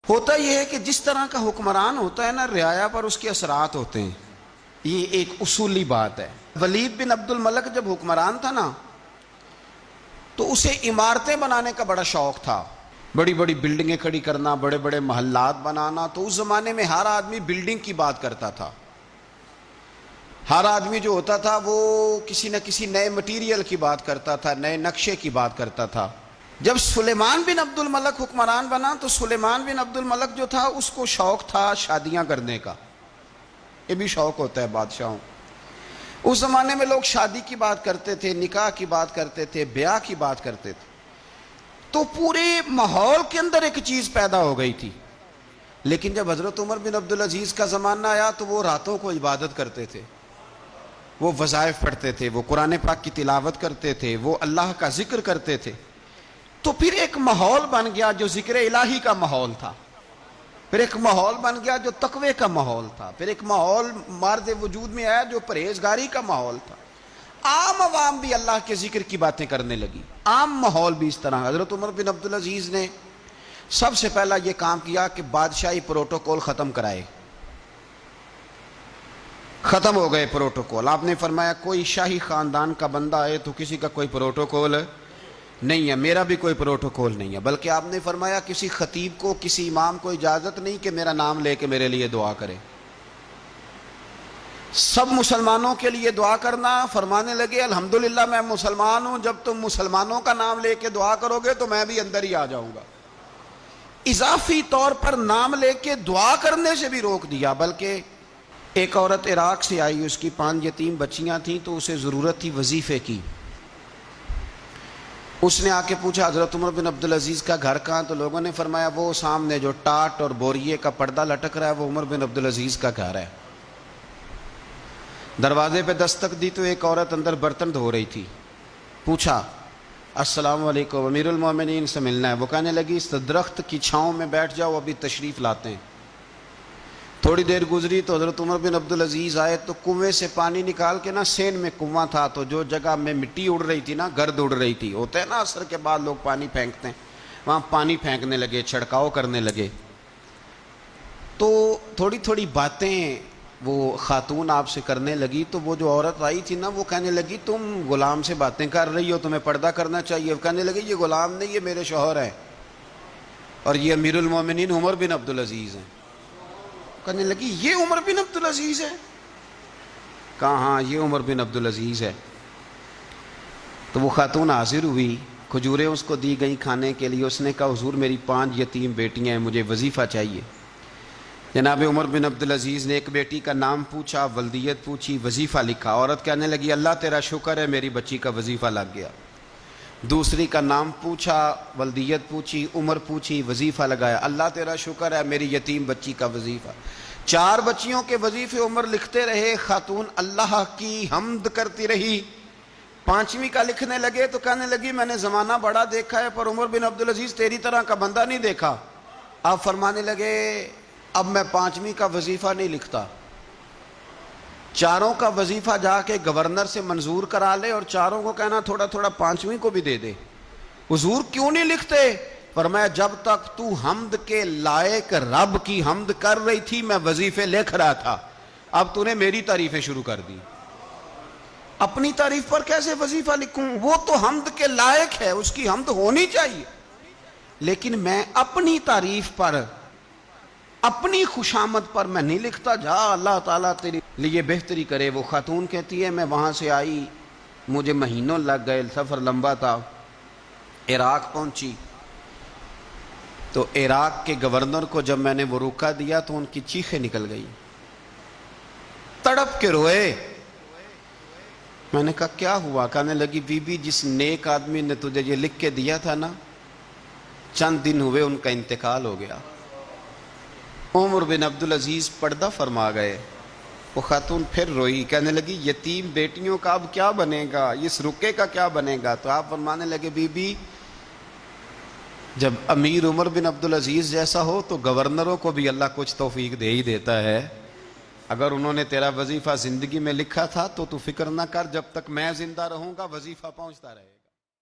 ہوتا یہ ہے کہ جس طرح کا حکمران ہوتا ہے نا، رعایا پر اس کے اثرات ہوتے ہیں. یہ ایک اصولی بات ہے. ولید بن عبد الملک جب حکمران تھا نا، تو اسے عمارتیں بنانے کا بڑا شوق تھا، بڑی بڑی بلڈنگیں کھڑی کرنا، بڑے بڑے محلات بنانا. تو اس زمانے میں ہر آدمی بلڈنگ کی بات کرتا تھا. ہر آدمی جو ہوتا تھا وہ کسی نہ کسی نئے مٹیریل کی بات کرتا تھا، نئے نقشے کی بات کرتا تھا. جب سلیمان بن عبد الملک حکمران بنا تو سلیمان بن عبد الملک جو تھا اس کو شوق تھا شادیاں کرنے کا. یہ بھی شوق ہوتا ہے بادشاہوں. اس زمانے میں لوگ شادی کی بات کرتے تھے، نکاح کی بات کرتے تھے، بیاہ کی بات کرتے تھے. تو پورے ماحول کے اندر ایک چیز پیدا ہو گئی تھی. لیکن جب حضرت عمر بن عبدالعزیز کا زمانہ آیا تو وہ راتوں کو عبادت کرتے تھے، وہ وظائف پڑھتے تھے، وہ قرآن پاک کی تلاوت کرتے تھے، وہ اللہ کا ذکر کرتے تھے. تو پھر ایک ماحول بن گیا جو ذکر الہی کا ماحول تھا، پھر ایک ماحول بن گیا جو تقوی کا ماحول تھا، پھر ایک ماحول مارد وجود میں آیا جو پرہیزگاری کا ماحول تھا. عام عوام بھی اللہ کے ذکر کی باتیں کرنے لگی، عام ماحول بھی اس طرح. حضرت عمر بن عبدالعزیز نے سب سے پہلا یہ کام کیا کہ بادشاہی پروٹوکول ختم کرائے. ختم ہو گئے پروٹوکول. آپ نے فرمایا کوئی شاہی خاندان کا بندہ آئے تو کسی کا کوئی پروٹوکول نہیں ہے، میرا بھی کوئی پروٹوکول نہیں ہے. بلکہ آپ نے فرمایا کسی خطیب کو، کسی امام کو اجازت نہیں کہ میرا نام لے کے میرے لیے دعا کرے. سب مسلمانوں کے لیے دعا کرنا. فرمانے لگے الحمدللہ میں مسلمان ہوں، جب تم مسلمانوں کا نام لے کے دعا کرو گے تو میں بھی اندر ہی آ جاؤں گا. اضافی طور پر نام لے کے دعا کرنے سے بھی روک دیا. بلکہ ایک عورت عراق سے آئی، اس کی 5 یتیم بچیاں تھیں، تو اسے ضرورت تھی وظیفے کی. اس نے آ کے پوچھا حضرت عمر بن عبدالعزیز کا گھر کہاں؟ تو لوگوں نے فرمایا وہ سامنے جو ٹاٹ اور بوریے کا پردہ لٹک رہا ہے وہ عمر بن عبدالعزیز کا گھر ہے. دروازے پہ دستک دی تو ایک عورت اندر برتن دھو رہی تھی. پوچھا السلام علیکم، امیر المومنین سے ملنا ہے. وہ کہنے لگی اس درخت کی چھاؤں میں بیٹھ جاؤ، ابھی تشریف لاتے ہیں. تھوڑی دیر گزری تو حضرت عمر بن عبدالعزیز آئے تو کنویں سے پانی نکال کے نا، سین میں کنواں تھا تو جو جگہ میں مٹی اڑ رہی تھی نا، گرد اڑ رہی تھی، ہوتا ہے نا عصر کے بعد لوگ پانی پھینکتے ہیں، وہاں پانی پھینکنے لگے، چھڑکاؤ کرنے لگے. تو تھوڑی تھوڑی باتیں وہ خاتون آپ سے کرنے لگی. تو وہ جو عورت آئی تھی نا وہ کہنے لگی تم غلام سے باتیں کر رہی ہو، تمہیں پردہ کرنا چاہیے. کہنے لگی یہ غلام نہیں، یہ میرے شوہر ہیں اور یہ امیر المومنین عمر بن عبدالعزیز ہیں. کہنے لگی یہ عمر بن عبدالعزیز ہے؟ کہا ہاں یہ عمر بن عبدالعزیز ہے. تو وہ خاتون حاضر ہوئی، کھجوریں اس کو دی گئیں کھانے کے لیے. اس نے کہا حضور میری 5 یتیم بیٹیاں ہیں، مجھے وظیفہ چاہیے. جناب عمر بن عبدالعزیز نے ایک بیٹی کا نام پوچھا، ولدیت پوچھی، وظیفہ لکھا. عورت کہنے لگی اللہ تیرا شکر ہے میری بچی کا وظیفہ لگ گیا. دوسری کا نام پوچھا، ولدیت پوچھی، عمر پوچھی، وظیفہ لگایا. اللہ تیرا شکر ہے میری یتیم بچی کا وظیفہ. 4 بچیوں کے وظیفے عمر لکھتے رہے. خاتون اللہ کی حمد کرتی رہی. 5ویں کا لکھنے لگے تو کہنے لگی میں نے زمانہ بڑا دیکھا ہے پر عمر بن عبدالعزیز تیری طرح کا بندہ نہیں دیکھا. آپ فرمانے لگے اب میں 5ویں کا وظیفہ نہیں لکھتا، 4 کا وظیفہ جا کے گورنر سے منظور کرا لے اور 4 کو کہنا تھوڑا تھوڑا 5ویں کو بھی دے دے. حضور کیوں نہیں لکھتے؟ فرمایا جب تک تو حمد کے لائق رب کی حمد کر رہی تھی میں وظیفے لکھ رہا تھا، اب تو نے میری تعریفیں شروع کر دی. اپنی تعریف پر کیسے وظیفہ لکھوں؟ وہ تو حمد کے لائق ہے، اس کی حمد ہونی چاہیے. لیکن میں اپنی تعریف پر، اپنی خوشامد پر میں نہیں لکھتا. جا اللہ تعالیٰ تیری لیے بہتری کرے. وہ خاتون کہتی ہے میں وہاں سے آئی، مجھے مہینوں لگ گئے، سفر لمبا تھا. عراق پہنچی تو عراق کے گورنر کو جب میں نے وہ روکا دیا تو ان کی چیخیں نکل گئی، تڑپ کے روئے. میں نے کہا کیا ہوا؟ کہنے لگی بی بی جس نیک آدمی نے تجھے یہ لکھ کے دیا تھا نا، چند دن ہوئے ان کا انتقال ہو گیا. عمر بن عبدالعزیز پردہ فرما گئے. وہ خاتون پھر روئی، کہنے لگی یتیم بیٹیوں کا اب کیا بنے گا، اس رکے کا کیا بنے گا؟ تو آپ فرمانے لگے بی بی جب امیر عمر بن عبدالعزیز جیسا ہو تو گورنروں کو بھی اللہ کچھ توفیق دے ہی دیتا ہے. اگر انہوں نے تیرا وظیفہ زندگی میں لکھا تھا تو فکر نہ کر، جب تک میں زندہ رہوں گا وظیفہ پہنچتا رہے گا.